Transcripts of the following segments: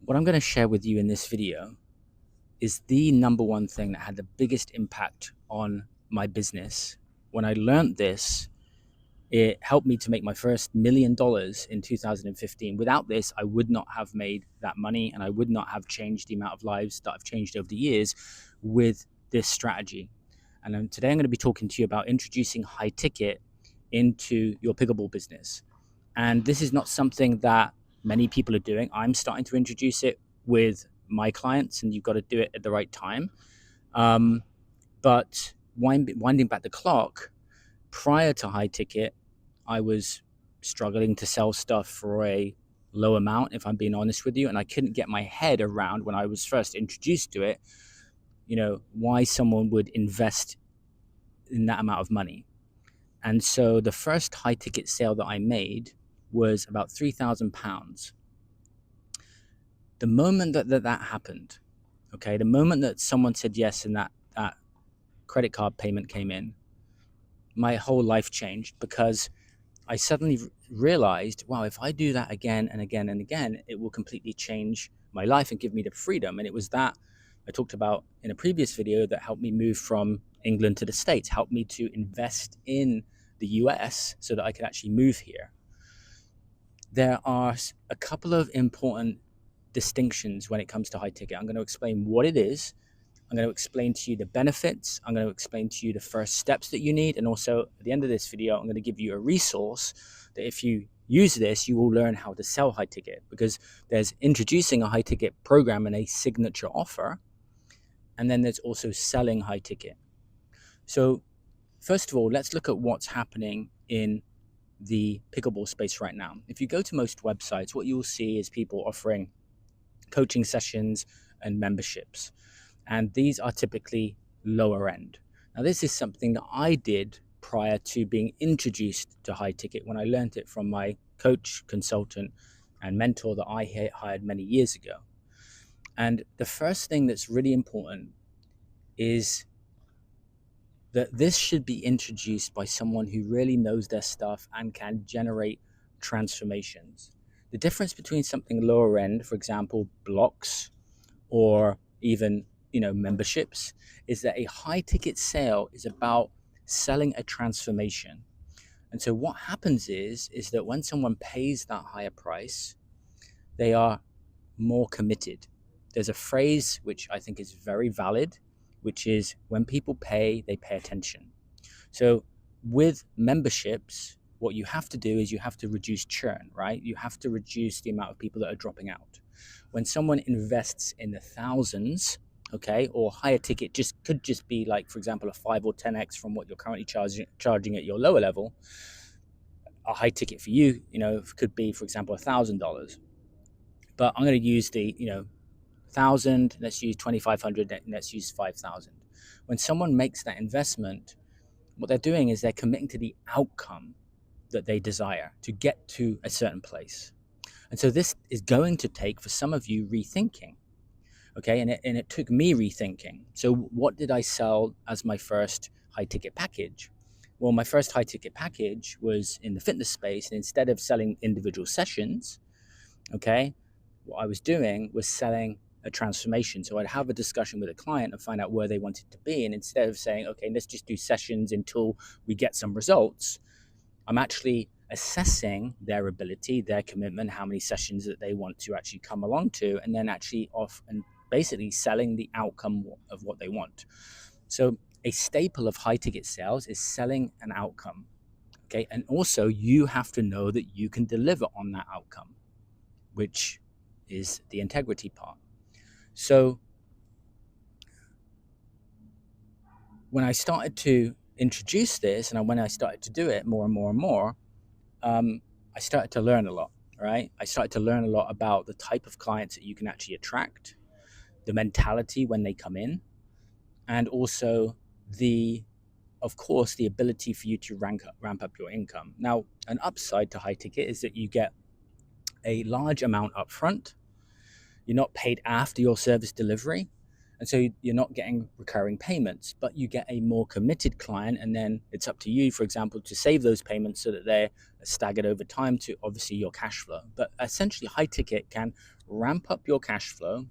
What I'm going to share with you in this video is the number one thing that had the biggest impact on my business. When I learned this, it helped me to make my first $1 million in 2015. Without this, I would not have made that money, and I would not have changed the amount of lives that I've changed over the years with this strategy. And today I'm going to be talking to you about introducing high ticket into your pickleball business. And this is not something that many people are doing. I'm starting to introduce it with my clients, and you've got to do it at the right time. But winding back the clock, prior to high ticket, I was struggling to sell stuff for a low amount, if I'm being honest with you. And I couldn't get my head around, when I was first introduced to it, why someone would invest in that amount of money. And so the first high ticket sale that I made was about £3,000. The moment that happened, okay, the moment that someone said yes and that credit card payment came in, my whole life changed, because I suddenly realized, wow, if I do that again and again and again, it will completely change my life and give me the freedom. And it was that I talked about in a previous video that helped me move from England to the States, helped me to invest in the US so that I could actually move here. There are a couple of important distinctions when it comes to high ticket. I'm going to explain what it is. I'm going to explain to you the benefits. I'm going to explain to you the first steps that you need. And also at the end of this video, I'm going to give you a resource that if you use this, you will learn how to sell high ticket, because there's introducing a high ticket program and a signature offer. And then there's also selling high ticket. So first of all, let's look at what's happening in the pickleball space right now. If you go to most websites, what you'll see is people offering coaching sessions and memberships. And these are typically lower end. Now, this is something that I did prior to being introduced to high ticket, when I learned it from my coach, consultant, and mentor that I hired many years ago. And the first thing that's really important is that this should be introduced by someone who really knows their stuff and can generate transformations. The difference between something lower end, for example, blocks, or even memberships, is that a high ticket sale is about selling a transformation. And so what happens is that when someone pays that higher price, they are more committed. There's a phrase which I think is very valid, which is, when people pay, they pay attention. So with memberships, what you have to do is you have to reduce churn, right? You have to reduce the amount of people that are dropping out. When someone invests in the thousands, okay, or higher ticket could just be like, for example, a 5 or 10x from what you're currently charging at your lower level. A high ticket for you, could be, for example, $1,000. But I'm going to use the, 1,000. Let's use 2,500. Let's use 5,000. When someone makes that investment, what they're doing is they're committing to the outcome that they desire to get to a certain place. And so this is going to take, for some of you, rethinking. Okay, and it took me rethinking. So what did I sell as my first high ticket package? Well, my first high ticket package was in the fitness space, and instead of selling individual sessions, okay, what I was doing was selling a transformation. So I'd have a discussion with a client and find out where they wanted to be, and instead of saying, okay, let's just do sessions until we get some results, I'm actually assessing their ability, their commitment, how many sessions that they want to actually come along to, and then actually off and basically selling the outcome of what they want. So a staple of high ticket sales is selling an outcome. Okay, and also you have to know that you can deliver on that outcome, which is the integrity part. So when I started to introduce this, and when I started to do it more and more and more, I started to learn a lot, right? I started to learn a lot about the type of clients that you can actually attract, the mentality when they come in, and also of course, the ability for you to ramp up your income. Now, an upside to high ticket is that you get a large amount up front. You're not paid after your service delivery. And so you're not getting recurring payments, but you get a more committed client. And then it's up to you, for example, to save those payments so that they're staggered over time to obviously your cash flow. But essentially, high ticket can ramp up your cash flow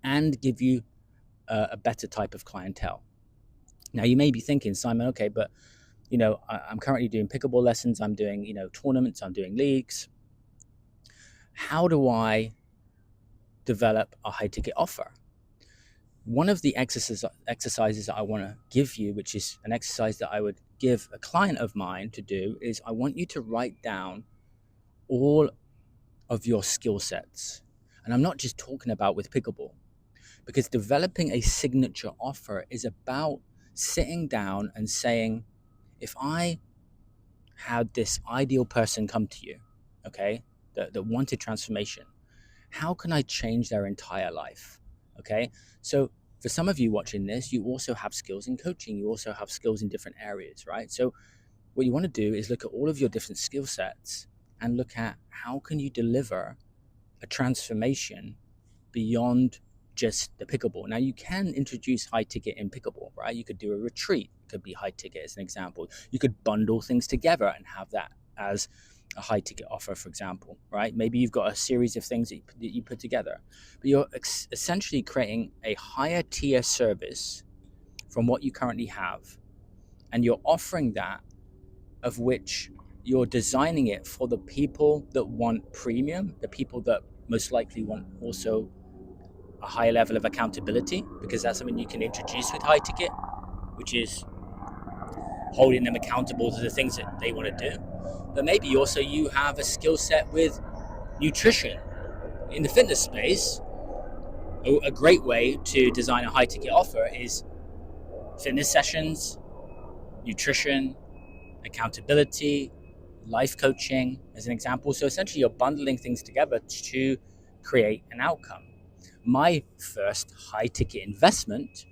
and give you a better type of clientele. Now, you may be thinking, Simon, okay, but I'm currently doing pickleball lessons, I'm doing, tournaments, I'm doing leagues. How do I develop a high ticket offer? One of the exercises that I want to give you, which is an exercise that I would give a client of mine to do, is I want you to write down all of your skill sets. And I'm not just talking about with pickleball, because developing a signature offer is about sitting down and saying, if I had this ideal person come to you, okay, that wanted transformation, how can I change their entire life? Okay, so for some of you watching this, you also have skills in coaching, you also have skills in different areas, right? So what you want to do is look at all of your different skill sets and look at how can you deliver a transformation beyond just the pickleball. Now, you can introduce high ticket in pickleball, right? You could do a retreat, it could be high ticket as an example. You could bundle things together and have that as a high ticket offer, for example, right? Maybe you've got a series of things that you put together, but you're essentially creating a higher tier service from what you currently have, and you're offering that, of which you're designing it for the people that want premium, the people that most likely want also a higher level of accountability, because that's something you can introduce with high ticket, which is holding them accountable to the things that they want to do. But maybe also you have a skill set with nutrition. In the fitness space, a great way to design a high ticket offer is fitness sessions, nutrition, accountability, life coaching as an example. So essentially you're bundling things together to create an outcome. My first high ticket investment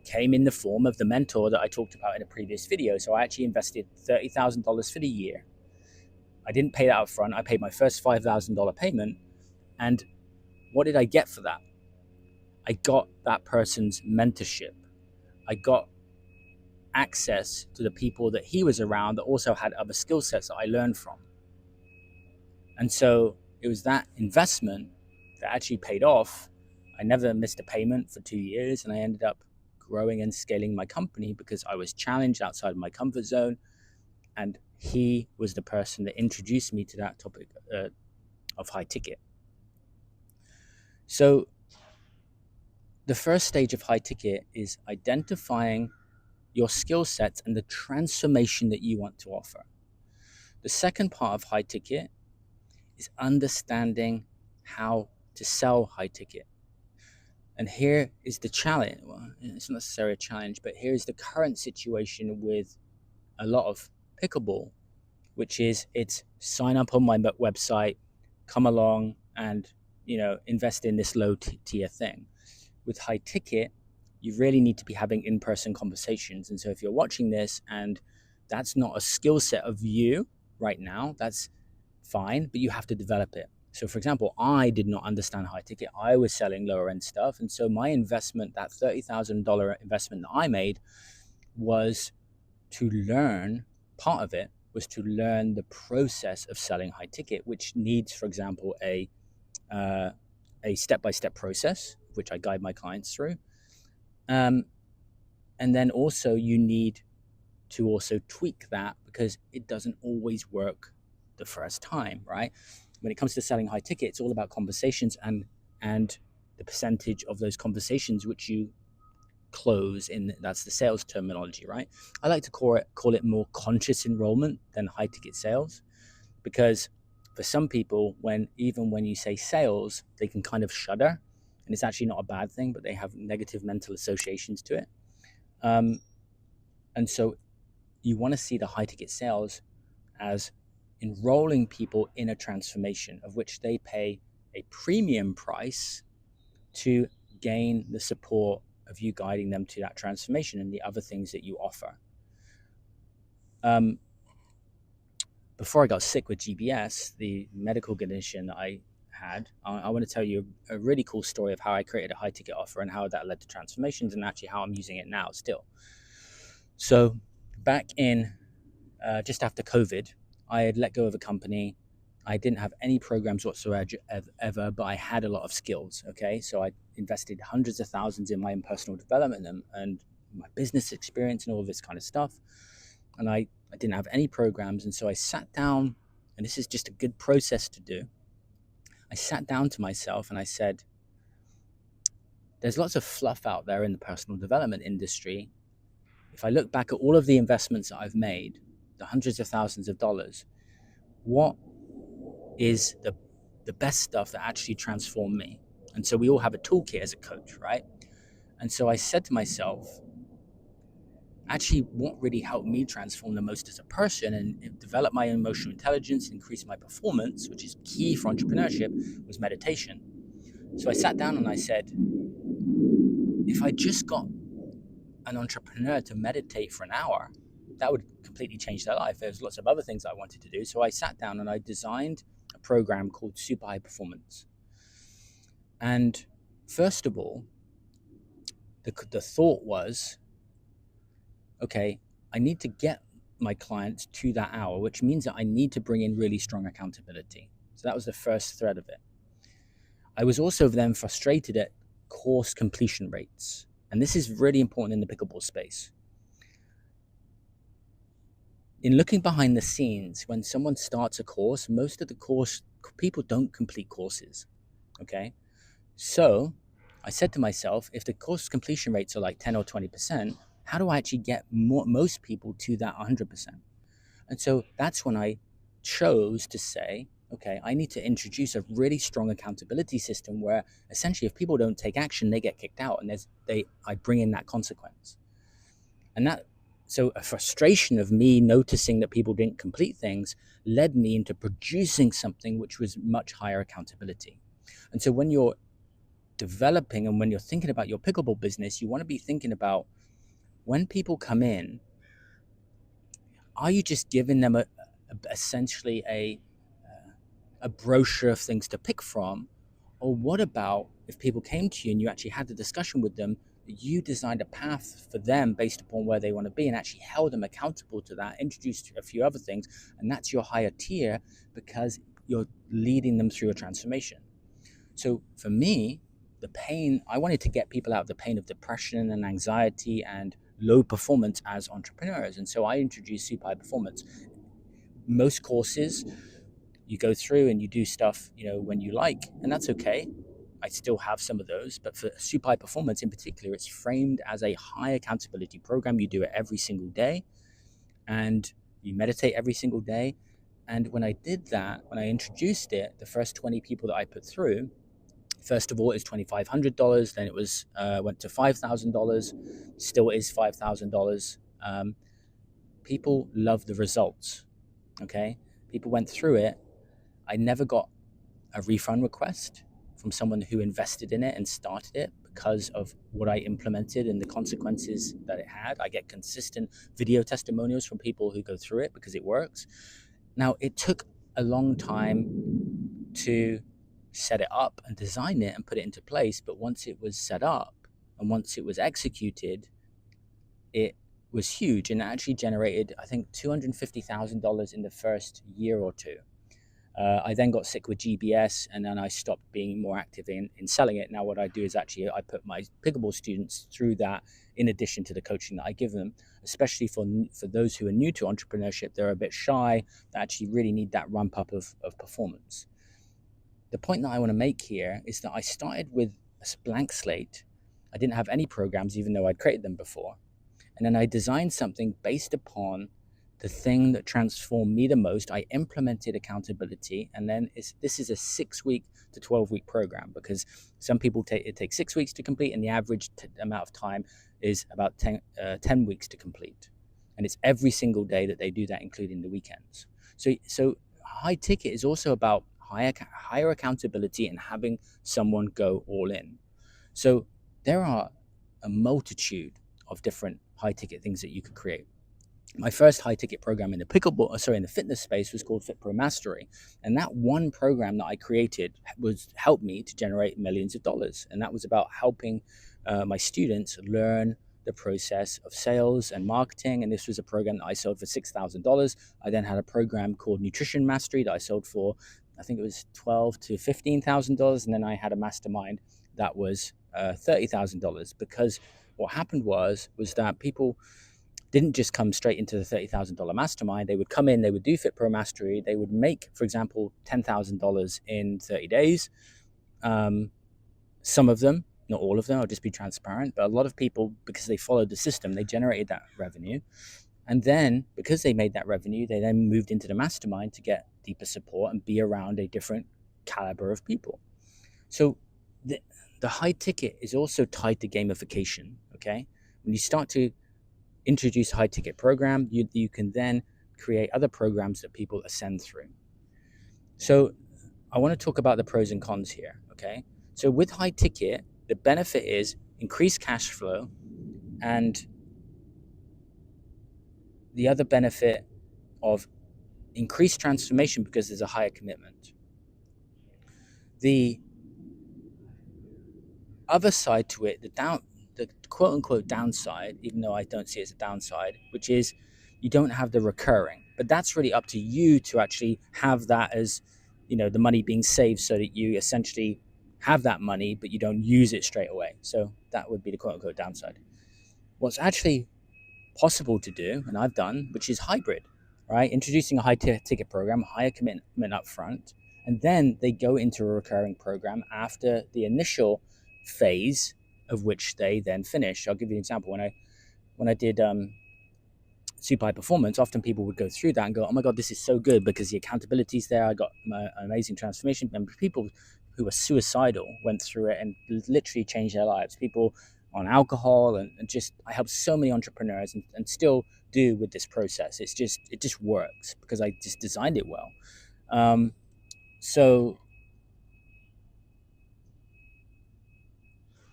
came in the form of the mentor that I talked about in a previous video. So I actually invested $30,000 for the year. I didn't pay that up front. I paid my first $5,000 payment. And what did I get for that? I got that person's mentorship. I got access to the people that he was around that also had other skill sets that I learned from. And so it was that investment that actually paid off. I never missed a payment for 2 years, and I ended up growing and scaling my company because I was challenged outside of my comfort zone. And he was the person that introduced me to that topic of high ticket. So the first stage of high ticket is identifying your skill sets and the transformation that you want to offer. The second part of high ticket is understanding how to sell high ticket. And here is the challenge. Well, it's not necessarily a challenge, but here's the current situation with a lot of pickleball, which is it's sign up on my website, come along and, invest in this low tier thing. With high ticket, you really need to be having in-person conversations. And so if you're watching this and that's not a skill set of you right now, that's fine, but you have to develop it. So for example, I did not understand high ticket. I was selling lower end stuff. And so my investment, that $30,000 investment that I made, was to learn, part of it was to learn the process of selling high ticket, which needs, for example, a step-by-step process, which I guide my clients through. And then also you need to also tweak that because it doesn't always work the first time, right? When it comes to selling high ticket, it's all about conversations and the percentage of those conversations which you close in. That's the sales terminology, right? I like to call it more conscious enrollment than high ticket sales, because for some people, even when you say sales, they can kind of shudder, and it's actually not a bad thing, but they have negative mental associations to it. And so you want to see the high ticket sales as enrolling people in a transformation of which they pay a premium price to gain the support of you guiding them to that transformation and the other things that you offer. Before I got sick with GBS, the medical condition that I had, I want to tell you a really cool story of how I created a high ticket offer and how that led to transformations, and actually how I'm using it now still. So back in just after COVID, I had let go of a company. I didn't have any programs whatsoever, but I had a lot of skills. Okay, so I invested hundreds of thousands in my own personal development and my business experience and all this kind of stuff. And I didn't have any programs, and so I sat down, and this is just a good process to do. I sat down to myself and I said, there's lots of fluff out there in the personal development industry. If I look back at all of the investments that I've made, the hundreds of thousands of dollars, what is the best stuff that actually transformed me? And so we all have a toolkit as a coach, right? And so I said to myself, actually, what really helped me transform the most as a person and develop my emotional intelligence, increase my performance, which is key for entrepreneurship, was meditation. So I sat down and I said, if I just got an entrepreneur to meditate for an hour, that would completely change their life. There's lots of other things I wanted to do. So I sat down and I designed a program called Super High Performance. And first of all, the thought was, okay, I need to get my clients to that hour, which means that I need to bring in really strong accountability. So that was the first thread of it. I was also then frustrated at course completion rates. And this is really important in the pickleball space. In looking behind the scenes, when someone starts a course, most of the course people don't complete courses. Okay. So I said to myself, if the course completion rates are like 10 or 20%, how do I actually get most people to that 100%? And so that's when I chose to say, okay, I need to introduce a really strong accountability system where essentially if people don't take action, they get kicked out, and I bring in that consequence. And so a frustration of me noticing that people didn't complete things led me into producing something which was much higher accountability. And so when you're developing and when you're thinking about your pickleball business, you want to be thinking about, when people come in, are you just giving them essentially a brochure of things to pick from? Or what about if people came to you and you actually had the discussion with them, you designed a path for them based upon where they want to be and actually held them accountable to that, introduced a few other things, and that's your higher tier because you're leading them through a transformation. So for me, the pain, I wanted to get people out of the pain of depression and anxiety and low performance as entrepreneurs. And so I introduced Super High Performance. Most courses, you go through and you do stuff, when you like, and that's okay. I still have some of those, but for Super High Performance in particular, it's framed as a high accountability program. You do it every single day and you meditate every single day. And when I did that, when I introduced it, the first 20 people that I put through, first of all, it's $2,500. Then it was went to $5,000. Still is $5,000. People love the results. Okay, people went through it. I never got a refund request from someone who invested in it and started it because of what I implemented and the consequences that it had. I get consistent video testimonials from people who go through it because it works. Now, it took a long time to set it up and design it and put it into place, but once it was set up and once it was executed, it was huge, and it actually generated, I think, $250,000 in the first year or two. I then got sick with GBS, and then I stopped being more active in selling it. Now what I do is actually I put my pickleball students through that in addition to the coaching that I give them, especially for those who are new to entrepreneurship. They're a bit shy, they actually really need that ramp up of performance. The point that I want to make here is that I started with a blank slate. I didn't have any programs, even though I'd created them before. And then I designed something based upon the thing that transformed me the most. I implemented accountability, and then this is a 6-week to 12-week program, because some people it takes 6 weeks to complete, and the average amount of time is about 10 weeks to complete. And it's every single day that they do that, including the weekends. So high ticket is also about higher accountability and having someone go all in. So there are a multitude of different high ticket things that you could create. My first high ticket program in the fitness space was called Fit Pro Mastery, and that one program that I created was helped me to generate millions of dollars, and that was about helping my students learn the process of sales and marketing. And this was a program that I sold for $6,000. I then had a program called Nutrition Mastery that I sold for, I think it was $12,000 to $15,000, and then I had a mastermind that was $30,000. Because what happened was that people didn't just come straight into the $30,000 mastermind. They would come in, they would do Fit Pro Mastery, they would make, for example, $10,000 in 30 days. Some of them, not all of them, I'll just be transparent, but a lot of people, because they followed the system, they generated that revenue. And then, because they made that revenue, they then moved into the mastermind to get deeper support and be around a different caliber of people. So the high ticket is also tied to gamification, okay? When you start to introduce a high ticket program, you can then create other programs that people ascend through. So I want to talk about the pros and cons here, okay? So with high ticket, the benefit is increased cash flow, and the other benefit of increased transformation because there's a higher commitment. The other side to it, the quote unquote downside, even though I don't see it as a downside, which is you don't have the recurring. But that's really up to you to actually have that as, the money being saved so that you essentially have that money, but you don't use it straight away. So that would be the quote unquote downside. What's actually possible to do, and I've done, which is hybrid, right? Introducing a high ticket program, higher commitment up front, and then they go into a recurring program after the initial phase of which they then finish. I'll give you an example. When I did super high performance, often people would go through that and go, oh my God, this is so good because the accountability's there. I got an amazing transformation. And people who were suicidal went through it and literally changed their lives. People on alcohol and just, I helped so many entrepreneurs and still do with this process. It just works because I just designed it well. So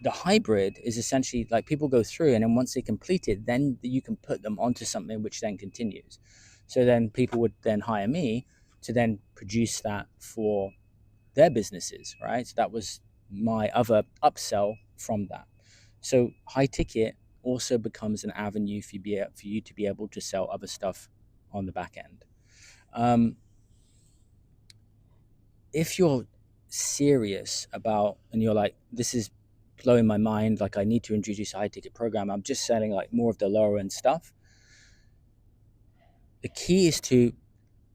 the hybrid is essentially like people go through, and then once they complete it, then you can put them onto something which then continues. So then people would then hire me to then produce that for their businesses, right? So that was my other upsell from that. So high ticket also becomes an avenue for you to be able to sell other stuff on the back end. If you're serious about, and you're like, this is blowing my mind, like I need to introduce a high ticket program, I'm just selling like more of the lower end stuff. The key is to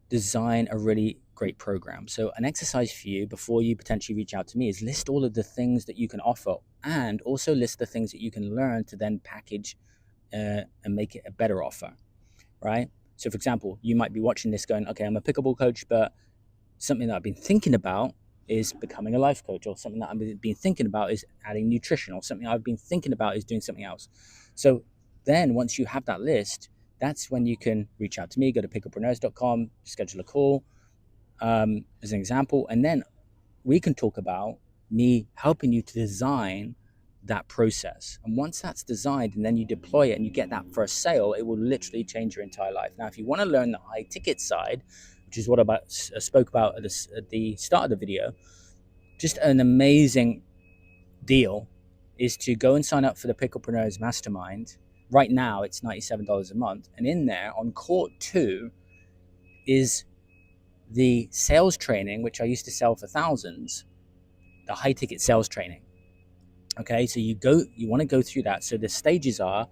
design a really great program. So an exercise for you before you potentially reach out to me is list all of the things that you can offer, and also list the things that you can learn to then package and make it a better offer, right? So for example, you might be watching this going, okay, I'm a pickleball coach, but something that I've been thinking about is becoming a life coach, or something that I've been thinking about is adding nutrition, or something I've been thinking about is doing something else. So then once you have that list, that's when you can reach out to me, go to picklepreneurs.com, schedule a call as an example, and then we can talk about me helping you to design that process. And once that's designed and then you deploy it and you get that first sale, it will literally change your entire life. Now, if you want to learn the high ticket side, which is what I spoke about at the start of the video, just an amazing deal is to go and sign up for the Picklepreneurs Mastermind. Right now, it's $97 a month. And in there, on Court 2, is the sales training, which I used to sell for thousands, the high ticket sales training. Okay, so you want to go through that. So the stages are: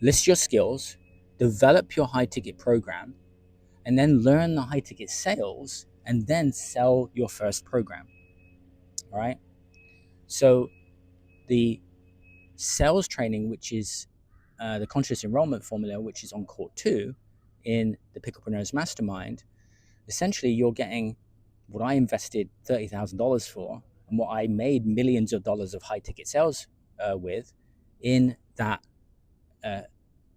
list your skills, develop your high ticket program, and then learn the high ticket sales, and then sell your first program. All right. So the sales training, which is the conscious enrollment formula, which is on Court 2 in the Picklepreneurs Mastermind, essentially you're getting what I invested $30,000 for, and what I made millions of dollars of high ticket sales with in that, I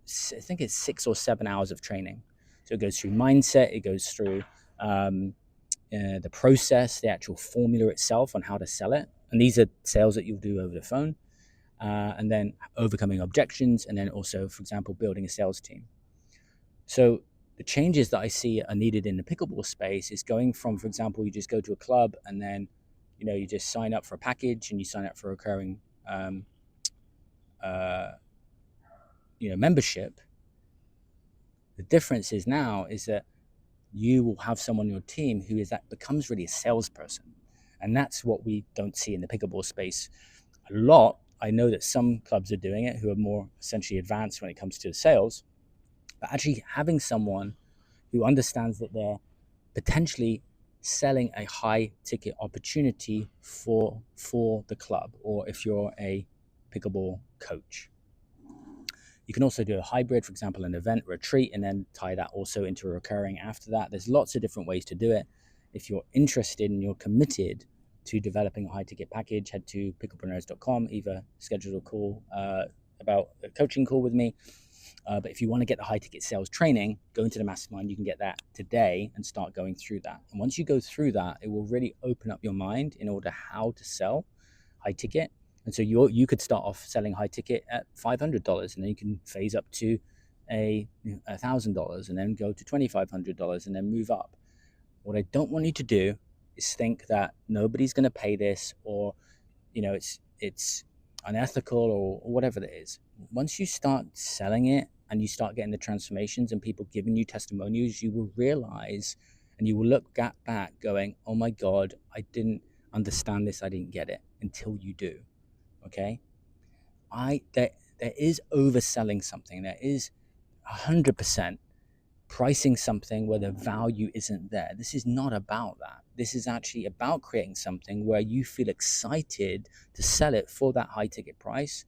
think it's 6 or 7 hours of training. So it goes through mindset, it goes through the process, the actual formula itself on how to sell it. And these are sales that you'll do over the phone. and then overcoming objections, and then also, for example, building a sales team. So the changes that I see are needed in the pickleball space is going from, for example, you just go to a club and then, you just sign up for a package and you sign up for a recurring, uh, membership. The difference is now is that you will have someone on your team who becomes really a salesperson. And that's what we don't see in the pickleball space a lot. I know that some clubs are doing it who are more essentially advanced when it comes to sales, but actually having someone who understands that they're potentially selling a high ticket opportunity for the club, or if you're a pickleball coach. You can also do a hybrid, for example, an event retreat, and then tie that also into a recurring after that. There's lots of different ways to do it. If you're interested and you're committed to developing a high ticket package, head to pickleballpreneurs.com, either schedule a call about a coaching call with me. But if you want to get the high ticket sales training, go into the mastermind. You can get that today and start going through that. And once you go through that, it will really open up your mind in order how to sell high ticket. And so you could start off selling high ticket at $500, and then you can phase up to $1,000, and then go to $2,500, and then move up. What I don't want you to do is think that nobody's going to pay this, or it's unethical, or whatever it is. Once you start selling it and you start getting the transformations and people giving you testimonials, you will realize and you will look back going, oh my God, I didn't understand this. I didn't get it, until you do. Okay. There is overselling something. There is 100% pricing something where the value isn't there. This is not about that. This is actually about creating something where you feel excited to sell it for that high ticket price,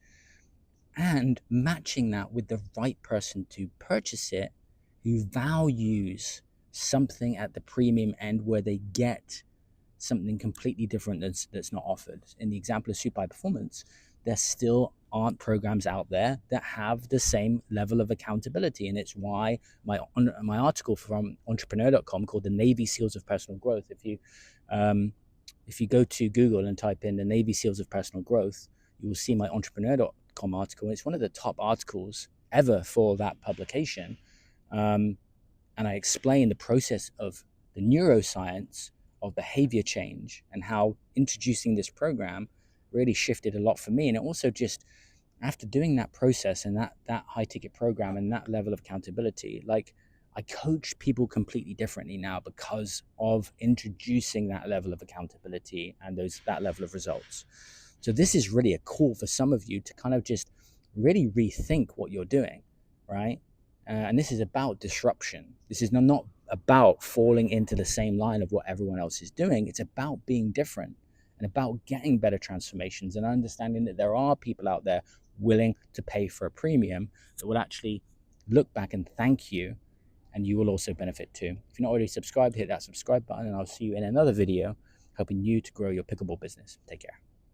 and matching that with the right person to purchase it, who values something at the premium end where they get something completely different that's not offered. In the example of super high performance, there still aren't programs out there that have the same level of accountability. And it's why my article from entrepreneur.com called the Navy SEALs of Personal Growth, if you go to Google and type in the Navy SEALs of Personal Growth, you will see my entrepreneur.com article. It's one of the top articles ever for that publication. And I explain the process of the neuroscience of behavior change and how introducing this program really shifted a lot for me. And it also just, after doing that process and that high ticket program and that level of accountability, like, I coach people completely differently now because of introducing that level of accountability and that level of results. So this is really a call for some of you to kind of just really rethink what you're doing, right? And this is about disruption. This is not about falling into the same line of what everyone else is doing. It's about being different and about getting better transformations and understanding that there are people out there willing to pay for a premium that will actually look back and thank you, and you will also benefit too. If you're not already subscribed, hit that subscribe button, and I'll see you in another video helping you to grow your pickleball business. Take care.